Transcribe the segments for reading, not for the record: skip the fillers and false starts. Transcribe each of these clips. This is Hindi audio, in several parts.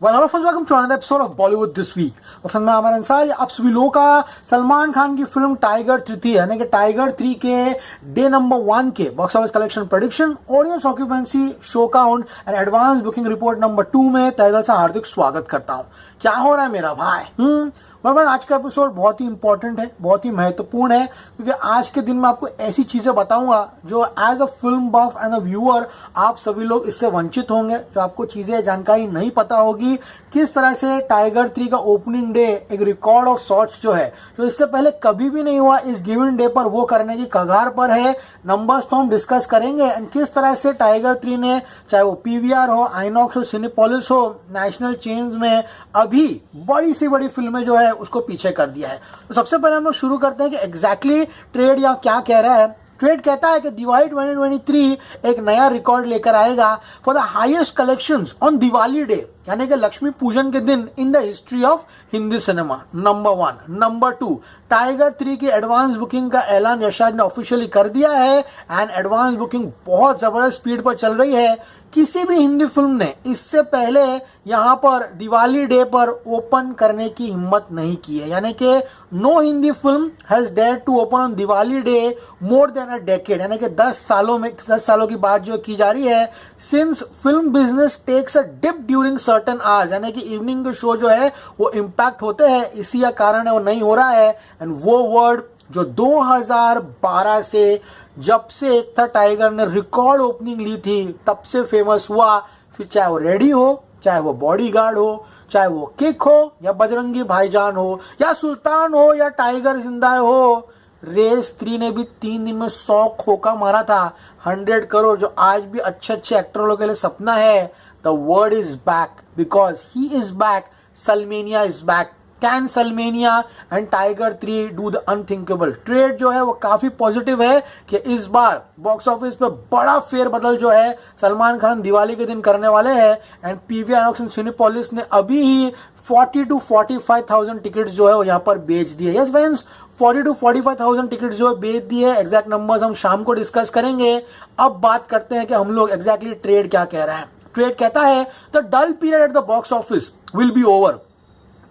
Well, friends, welcome to another episode of Bollywood This Week. और फ्रेंड मैं आमिर अंसारी आप सभी लोगों का सलमान खान की फिल्म टाइगर 3 यानी कि टाइगर 3 के डे नंबर 1 के box office collection prediction, audience occupancy, show count and advance booking report number 2 में तहे दिल से हार्दिक स्वागत करता हूँ। क्या हो रहा है मेरा भाई? आज का एपिसोड बहुत ही इंपॉर्टेंट है, बहुत ही महत्वपूर्ण है, क्योंकि आज के दिन मैं आपको ऐसी चीजें बताऊंगा जो as a film buff and a viewer आप सभी लोग इससे वंचित होंगे, जो आपको चीजें जानकारी नहीं पता होगी। किस तरह से टाइगर 3 का ओपनिंग डे एक रिकॉर्ड ऑफ सॉर्ट्स जो है, जो इससे पहले कभी भी नहीं हुआ, इस गिवन डे पर वो करने की कगार पर है। नंबर्स तो हम डिस्कस करेंगे एंड किस तरह से टाइगर 3 ने, चाहे वो पीवीआर हो, आइनॉक्स हो, सिनेपोलिस हो, नेशनल चेन्स में अभी बड़ी सी बड़ी फिल्में जो है उसको पीछे कर दिया है। तो सबसे पहले हम लोग शुरू करते हैं कि एग्जैक्टली ट्रेड या क्या कह रहा है। ट्रेड कहता है कि दिवाली 2023 एक नया रिकॉर्ड लेकर आएगा for the highest collections on Diwali day, यानी कि लक्ष्मी पूजन के दिन in the history of Hindi cinema. Number 1। Number 2, tiger 3 की एडवांस बुकिंग का ऐलान यशराज ने ऑफिशियली कर दिया है एंड एडवांस बुकिंग बहुत जबरदस्त स्पीड पर चल रही है। किसी भी हिंदी फिल्म ने इससे पहले यहां पर दिवाली डे पर ओपन करने की हिम्मत नहीं की है, यानी कि no Hindi film has dare to open on Diwali day more than a decade, यानी कि 10 सालों की बात जो की जा रही है। Since film business takes a dip during certain hours, यानी कि इवनिंग के शो जो है वो इम्पैक्ट होते हैं, इसी का कारण है वो नहीं हो रहा है। एंड वो वर्ड जो 2012 से जब से एक था टाइगर ने रिकॉर्ड ओपनिंग ली थी तब से फेमस हुआ, फिर चाहे वो रेडी हो, चाहे वो बॉडीगार्ड हो, चाहे वो किक हो या बजरंगी भाईजान हो या सुल्तान हो या टाइगर जिंदा हो। रेस 3 ने भी 3 दिन में 100 खोखा मारा था, 100 करोड़, जो आज भी अच्छे अच्छे एक्टरों के लिए सपना है। The word is back because he is back, Salmania is back. Can Salmania and Tiger 3 do the unthinkable? Trade जो है वो काफी पॉजिटिव है कि इस बार बॉक्स ऑफिस पे बड़ा फेरबदल जो है सलमान खान दिवाली के दिन करने वाले हैं। And PVR INOX and Cinepolis ने अभी ही 40 to 45,000 टिकट्स जो है वो यहाँ पर बेच दिए। यस फ्रेंड्स, 40 to 45,000 टिकट्स जो है बेच दिए। एग्जैक्ट नंबर्स हम शाम को डिस्कस करेंगे। अब बात करते हैं कि हम लोग एग्जैक्टली ट्रेड क्या कह रहा है। ट्रेड कहता है the dull period at the box office will be over.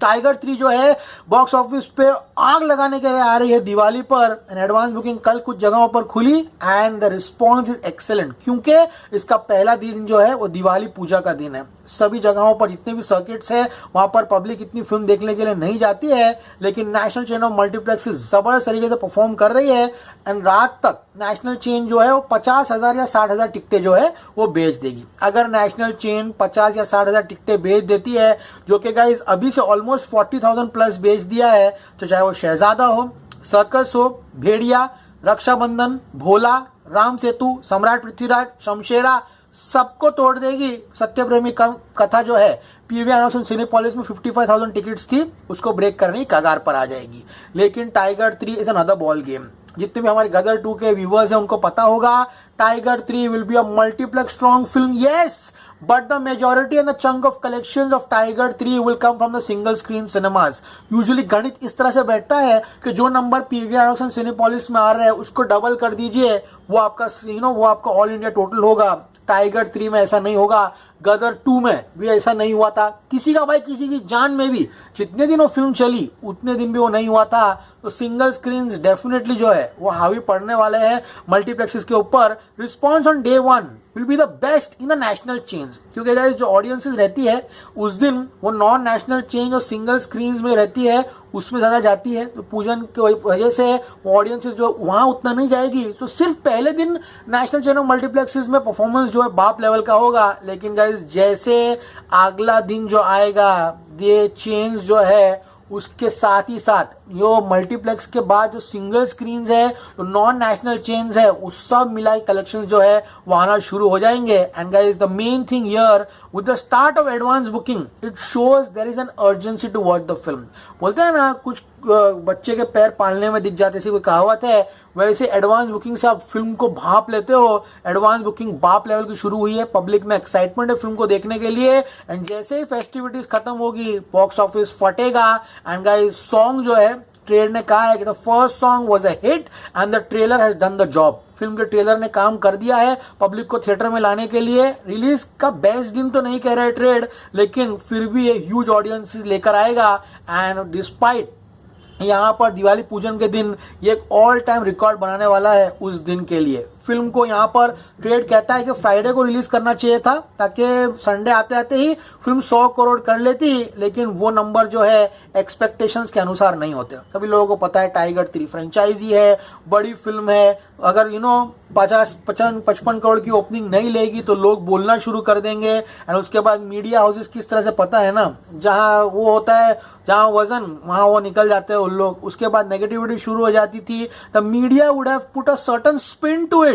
Tiger 3 जो है बॉक्स ऑफिस पे आग लगाने के लिए आ रही है दिवाली पर। एंड एडवांस बुकिंग कल कुछ जगहों पर खुली and the response is excellent, क्योंकि इसका पहला दिन जो है वो दिवाली पूजा का दिन है। सभी जगहों पर जितने भी सर्किट्स है वहां पर पब्लिक इतनी फिल्म देखने के लिए नहीं जाती है, लेकिन नेशनल चेन ऑफ मल्टीप्लेक्स जबरदस्त तरीके से परफॉर्म कर रही है। एंड रात तक नेशनल चेन जो है वो 50,000 या 60,000 टिकटें जो है वो बेच देगी। अगर नेशनल चेन 50 या 60,000 टिकटें बेच देती है, जो कि गाइस अभी से ऑलमोस्ट 40,000 प्लस बेच दिया है, तो चाहे वो शहजादा हो, सर्कस हो, भेड़िया, रक्षाबंधन, भोला, राम सेतु, सम्राट पृथ्वीराज, शमशेरा, सबको तोड़ देगी। सत्यप्रेमी कथा जो है पीवीआर आइनॉक्स एंड सिनेपोलिस में 55,000 टिकट्स थी, उसको ब्रेक करने की कगार पर आ जाएगी। लेकिन tiger 3 is another ball game. जितने भी हमारे गदर 2 के व्यूअर्स हैं उनको पता होगा tiger 3 will be a multiplex strong film, yes, but the majority and the chunk of collections of Tiger 3 will come from the single screen cinemas. Usually गणित इस तरह से बैठता है कि जो number PVR INOX and Cinepolis में आ रहा है उसको डबल कर दीजिए, वो आपका वो आपका ऑल इंडिया टोटल होगा। टाइगर 3 में ऐसा नहीं होगा, गदर 2 में भी ऐसा नहीं हुआ था। किसी का भाई किसी की जान में भी जितने दिन वो फिल्म चली उतने दिन भी वो नहीं हुआ था। तो सिंगल स्क्रीन डेफिनेटली जो है वो हावी पड़ने वाले हैं मल्टीप्लेक्सेस के ऊपर। Response on day 1 will be the best in the national change, क्योंकि गाइस जो ऑडियंसेस रहती है उस दिन वो नॉन नेशनल चेंज और सिंगल स्क्रीन में रहती है, उसमें ज्यादा जाती है। तो पूजन की वजह से ऑडियंसेस जो वहां उतना नहीं जाएगी। तो सिर्फ पहले दिन नेशनल चेन और मल्टीप्लेक्सेस में परफॉर्मेंस जो है बाप लेवल का होगा। लेकिन गाइस जैसे अगला दिन जो आएगा, ये चेंज जो है उसके साथ ही साथ यो मल्टीप्लेक्स के बाद जो सिंगल स्क्रीन्स है, जो नॉन नेशनल चेन्स है, उस सब मिलाई कलेक्शंस जो है वो आना शुरू हो जाएंगे। And guys the main thing here with the start of advance booking it shows there is an urgency to watch the film. बोलते हैं ना कुछ बच्चे के पैर पालने में दिख जाते, ऐसी कोई कहावत है, वैसे एडवांस बुकिंग से आप फिल्म को भाप लेते हो। एडवांस बुकिंग बाप लेवल की शुरू हुई है, पब्लिक में एक्साइटमेंट है फिल्म को देखने के लिए। एंड जैसे ही फेस्टिविटीज खत्म होगी बॉक्स ऑफिस फटेगा। एंड गाइस सॉन्ग जो है ट्रेड ने कहा है कि the first song was a hit and the trailer has done the job. Film के ट्रेलर ने काम कर दिया है पब्लिक को थिएटर में लाने के लिए। रिलीज का बेस्ट दिन तो नहीं कह रहे ट्रेड, लेकिन फिर भी ये ह्यूज ऑडियंस लेकर आएगा। एंड डिस्पाइट यहाँ पर दिवाली पूजन के दिन ये एक ऑल टाइम रिकॉर्ड बनाने वाला है उस दिन के लिए। फिल्म को यहाँ पर ट्रेड कहता है कि फ्राइडे को रिलीज करना चाहिए था ताकि संडे आते आते ही फिल्म 100 करोड़ कर लेती, लेकिन वो नंबर जो है एक्सपेक्टेशंस के अनुसार नहीं होते। सभी लोगों को पता है टाइगर 3 फ्रेंचाइजी है, बड़ी फिल्म है। अगर 50-55 करोड़ की ओपनिंग नहीं लेगी तो लोग बोलना शुरू कर देंगे। एंड उसके बाद मीडिया हाउसेस किस तरह से पता है ना, जहां वो होता है जहां वजन वहां वो निकल जाते हैं उन लोग। उसके बाद नेगेटिविटी शुरू हो जाती थी। The media would have put a certain spin to it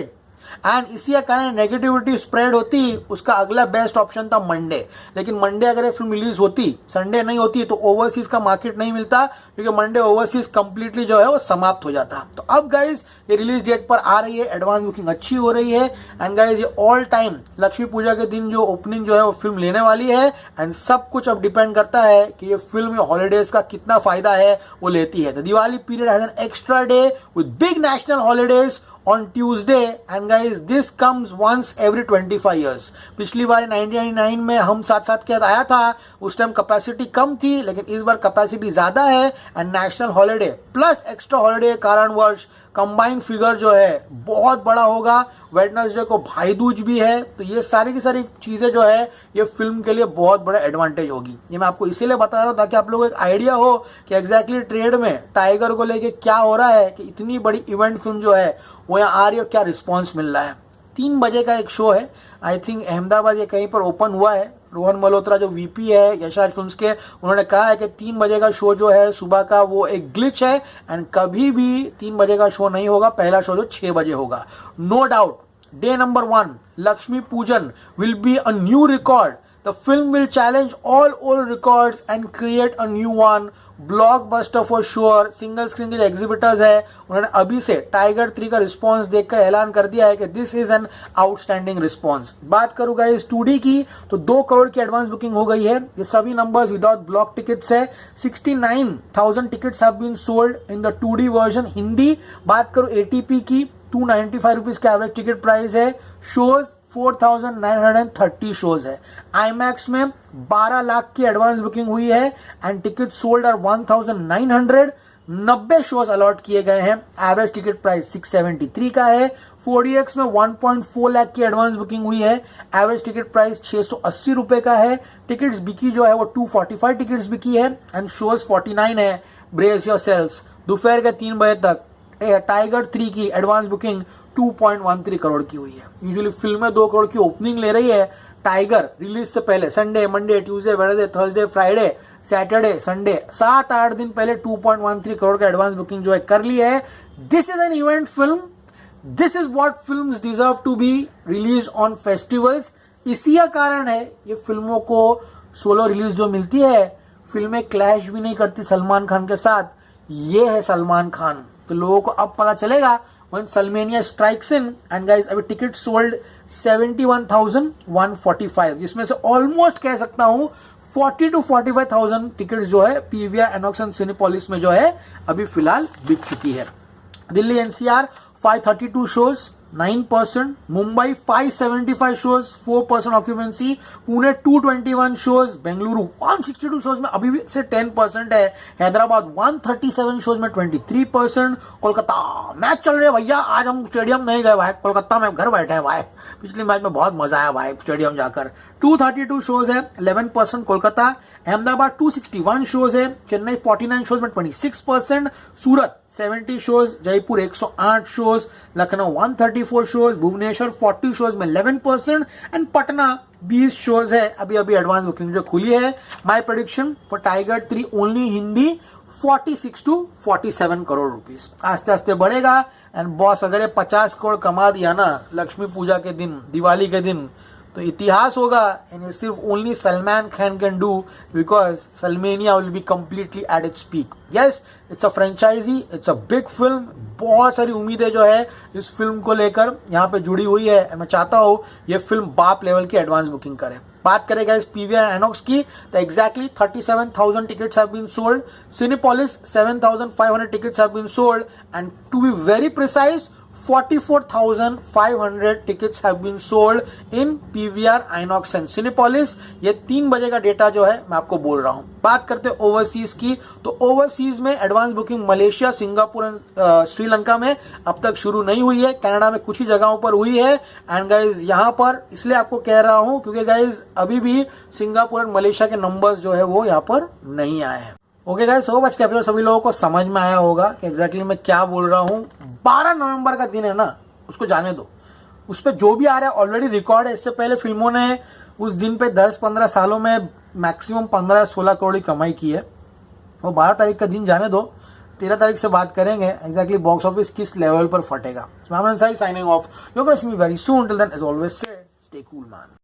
and इसी के कारण नेगेटिविटी स्प्रेड होती। उसका अगला बेस्ट ऑप्शन था मंडे, लेकिन मंडे अगर ये फिल्म रिलीज होती, संडे नहीं होती, तो ओवरसीज का मार्केट नहीं मिलता, क्योंकि मंडे ओवरसीज कंप्लीटली जो है वो समाप्त हो जाता। तो अब गाइज ये रिलीज डेट पर आ रही है, एडवांस बुकिंग अच्छी हो रही है। एंड गाइज ये ऑल टाइम लक्ष्मी पूजा के दिन जो ओपनिंग जो है वो फिल्म लेने वाली है। एंड सब कुछ अब डिपेंड करता है कि ये फिल्म हॉलीडेज का कितना फायदा है वो लेती है। The Diwali period has an extra day with big national holidays on Tuesday and guys this comes once every 25 years। पिछली बार 1999 में हम साथ साथ के आया था, उस टाइम कैपेसिटी कम थी, लेकिन इस बार कैपेसिटी ज्यादा है। And national holiday plus extra holiday कारणवश कंबाइंड फिगर जो है बहुत बड़ा होगा। वेडनेसडे को भाई दूज भी है, तो ये सारी की सारी चीजें जो है ये फिल्म के लिए बहुत बड़ा एडवांटेज होगी। ये मैं आपको इसीलिए बता रहा हूँ ताकि आप लोगों को एक आइडिया हो कि एग्जैक्टली ट्रेड में टाइगर को लेके क्या हो रहा है, कि इतनी बड़ी इवेंट फिल्म जो है वो यहाँ आ रही है और क्या रिस्पॉन्स मिल रहा है। 3 बजे का एक शो है, आई थिंक अहमदाबाद ये कहीं पर ओपन हुआ है। रोहन मल्होत्रा जो वीपी है यशराज फिल्म्स के, उन्होंने कहा है कि 3 बजे का शो जो है सुबह का वो एक ग्लिच है एंड कभी भी 3 बजे का शो नहीं होगा। पहला शो जो 6 बजे होगा। No doubt day number 1 Lakshmi Pujan will be a new record. The film will challenge all old records and create a new one. Blockbuster for sure. Single screen के जो एग्जिबिटर्स है उन्होंने अभी से टाइगर 3 का रिस्पांस देखकर ऐलान कर दिया है कि this is an outstanding response. बात करूं गाइस 2D की, तो 2 करोड़ की एडवांस बुकिंग हो गई है। ये सभी नंबर्स विदाउट ब्लॉक टिकट्स है। 69,000 tickets have been sold in the 2D version Hindi. बात करूं ATP की, 295 रुपीज का एवरेज टिकट प्राइस है। शोज 4,930 शोज है। IMAX में 12 लाख की एडवांस बुकिंग हुई है and ticket sold are 1,900। 90 shows allot किए गए हैं। एवरेज टिकट प्राइस 673 का है। 4DX में 1.4 लाख की एडवांस बुकिंग हुई है। एवरेज टिकट प्राइस 680 रुपए का है। टिकट्स बिकी जो है वो 245 टिकट्स बिकी है एंड शोज 49 है। Brace yourselves. दोपहर के 3 बजे तक टाइगर 3 की एडवांस बुकिंग 2.13 करोड़ की हुई है। यूजुअली फिल्में 2 करोड़ की ओपनिंग ले रही है। टाइगर रिलीज से पहले Sunday, Monday, Tuesday, Wednesday, Thursday, Friday, Saturday, Sunday 7-8 दिन पहले 2.13 करोड़ का एडवांस बुकिंग जो है कर ली है। This is an event film. This is what films deserve to be release on festivals. इसी का कारण है ये फिल्मों को सोलो रिलीज जो मिलती है, फिल्में क्लैश भी नहीं करती सलमान खान के साथ। ये है सलमान खान। तो लोगों को अब पता चलेगा when Salmania strikes in and guys अभी टिकट सोल्ड 71,145, जिसमें से ऑलमोस्ट कह सकता हूं 40 to 45,000 टिकट जो है PVR एनॉक्स एंड सिनेपोलिस में जो है अभी फिलहाल बिक चुकी है। Delhi NCR 532 shows 9%, Mumbai 575 shows 4% occupancy, Pune 221 shows, Bengaluru 162 shows में अभी भी से 10% है, हैदराबाद 137 शोज में 23%, कोलकाता मैच चल रहे हैं भैया, आज हम स्टेडियम नहीं गए भाई, कोलकाता में घर बैठे हैं भाई, पिछले मैच में बहुत मजा आया भाई स्टेडियम जाकर। 232 शोज है 11% कोलकाता, अहमदाबाद 261 शोज है, चेन्नई 49 शोज में 26%, Surat 70 shows, Jaipur 108 shows, Lucknow 134 shows, Bhubaneswar 40 shows में 11% एंड पटना 20 शोज है। अभी अभी एडवांस बुकिंग जो खुली है। My prediction for tiger 3 only Hindi 46 to 47 crore rupees. आस्ते आस्ते बढ़ेगा एंड बॉस अगर ये 50 करोड़ कमा दिया ना लक्ष्मी पूजा के दिन, दिवाली के दिन, तो इतिहास होगा। एंड ये सिर्फ only Salman Khan can do because Salmania will be completely at its peak. Yes, it's a franchise, it's a big film. बहुत सारी उम्मीदें जो है इस फिल्म को लेकर यहाँ पे जुड़ी हुई है। मैं चाहता हूँ ये फिल्म बाप लेवल की एडवांस बुकिंग करे। बात करें गाइस पीवीआर आइनॉक्स की तो exactly 37,000 tickets have been sold. Cinepolis 7,500 tickets have been sold, and to be very precise 44,500 tickets have been sold in PVR INOX and Cinepolis. ये 3 बजे का डेटा जो है मैं आपको बोल रहा हूं. बात करते हैं ओवरसीज की तो ओवरसीज में advance booking Malaysia, Singapore and Sri Lanka में अब तक शुरू नहीं हुई है. कनाडा में कुछ ही जगहों पर हुई है. एंड गाइज यहां पर इसलिए आपको कह रहा हूं क्योंकि गाइज अभी भी सिंगापुर एंड मलेशिया के नंबर्स जो है वो यहाँ पर नहीं आए हैं. ओके गाइस, होप आज के एपिसोड सभी लोगों को समझ में आया होगा कि एग्जैक्टली मैं क्या बोल रहा हूँ. 12 नवंबर का दिन है ना, उसको जाने दो. उस पर जो भी आ रहा है ऑलरेडी रिकॉर्ड है. इससे पहले फिल्मों ने उस दिन पे 10-15 सालों में मैक्सिमम 15-16 करोड़ की कमाई की है. वो 12 तारीख का दिन जाने दो. 13 तारीख से बात करेंगे एग्जैक्टली बॉक्स ऑफिस किस लेवल पर फटेगा. Signing off. You can see me very soon. Till then as always say stay cool man.